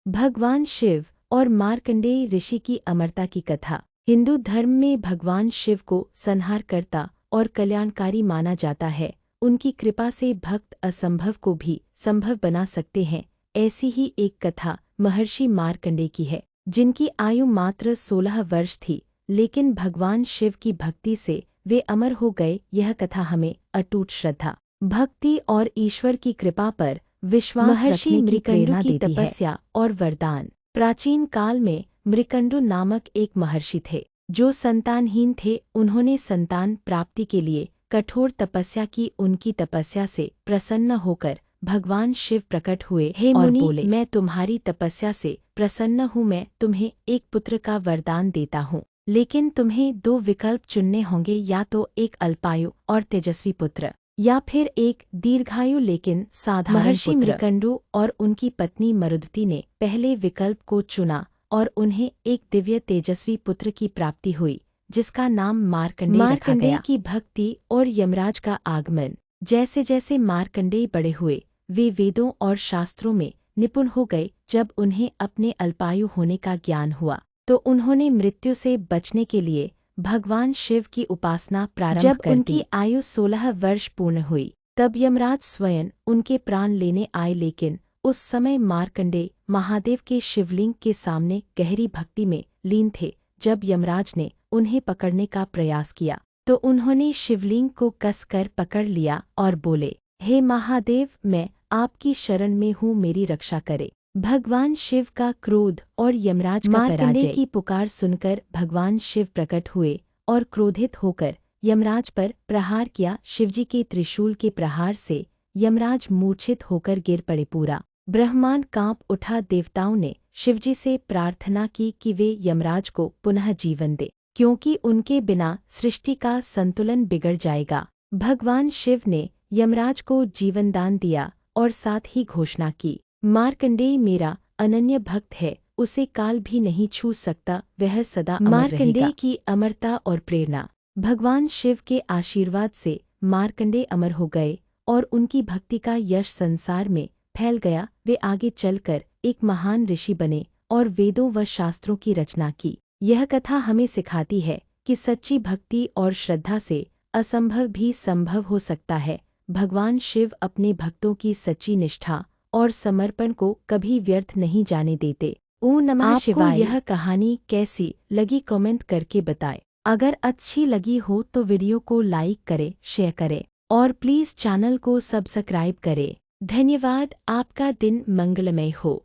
भगवान शिव और मार्कंडेय ऋषि की अमरता की कथा। हिंदू धर्म में भगवान शिव को संहारकर्ता और कल्याणकारी माना जाता है। उनकी कृपा से भक्त असंभव को भी संभव बना सकते हैं। ऐसी ही एक कथा महर्षि मार्कंडेय की है, जिनकी आयु मात्र 16 वर्ष थी, लेकिन भगवान शिव की भक्ति से वे अमर हो गए। यह कथा हमें अटूट श्रद्धा, भक्ति और ईश्वर की कृपा पर विश्वास रखने की प्रेरणा देती है। तपस्या और वरदान। प्राचीन काल में मृकंडु नामक एक महर्षि थे, जो संतानहीन थे। उन्होंने संतान प्राप्ति के लिए कठोर तपस्या की। उनकी तपस्या से प्रसन्न होकर भगवान शिव प्रकट हुए। हे मुनि, बोले, मैं तुम्हारी तपस्या से प्रसन्न हूँ। मैं तुम्हें एक पुत्र का वरदान देता हूँ, लेकिन तुम्हें 2 विकल्प चुनने होंगे, या तो एक अल्पायु और तेजस्वी पुत्र, या फिर एक दीर्घायु लेकिन साधारण पुत्र। महर्षि मृकंडु और उनकी पत्नी मरुदती ने पहले विकल्प को चुना और उन्हें एक दिव्य तेजस्वी पुत्र की प्राप्ति हुई, जिसका नाम मार्कंडेय रखा गया। मार्कंडेय की भक्ति और यमराज का आगमन। जैसे जैसे मार्कंडेय बड़े हुए, वे वेदों और शास्त्रों में निपुण हो गए। जब उन्हें अपने अल्पायु होने का ज्ञान हुआ, तो उन्होंने मृत्यु से बचने के लिए भगवान शिव की उपासना प्रारंभ कर दी। जब उनकी आयु 16 वर्ष पूर्ण हुई, तब यमराज स्वयं उनके प्राण लेने आए, लेकिन उस समय मार्कंडेय महादेव के शिवलिंग के सामने गहरी भक्ति में लीन थे। जब यमराज ने उन्हें पकड़ने का प्रयास किया, तो उन्होंने शिवलिंग को कसकर पकड़ लिया और बोले, हे महादेव, मैं आपकी शरण में हूँ, मेरी रक्षा करे। भगवान शिव का क्रोध और यमराज का मार्कंडेय की पुकार सुनकर भगवान शिव प्रकट हुए और क्रोधित होकर यमराज पर प्रहार किया। शिवजी के त्रिशूल के प्रहार से यमराज मूर्छित होकर गिर पड़े। पूरा ब्रह्मांड कांप उठा। देवताओं ने शिवजी से प्रार्थना की कि वे यमराज को पुनः जीवन दे, क्योंकि उनके बिना सृष्टि का संतुलन बिगड़ जाएगा। भगवान शिव ने यमराज को जीवनदान दिया और साथ ही घोषणा की, मार्कंडेय मेरा अनन्य भक्त है, उसे काल भी नहीं छू सकता, वह सदा अमर रहेगा। मार्कंडेय की अमरता और प्रेरणा। भगवान शिव के आशीर्वाद से मार्कंडेय अमर हो गए और उनकी भक्ति का यश संसार में फैल गया। वे आगे चलकर एक महान ऋषि बने और वेदों व शास्त्रों की रचना की। यह कथा हमें सिखाती है कि सच्ची भक्ति और श्रद्धा से असंभव भी संभव हो सकता है। भगवान शिव अपने भक्तों की सच्ची निष्ठा और समर्पण को कभी व्यर्थ नहीं जाने देते। ओम नमः शिवाय। आपको यह कहानी कैसी लगी कमेंट करके बताएं। अगर अच्छी लगी हो तो वीडियो को लाइक करें, शेयर करें और प्लीज़ चैनल को सब्सक्राइब करें। धन्यवाद। आपका दिन मंगलमय हो।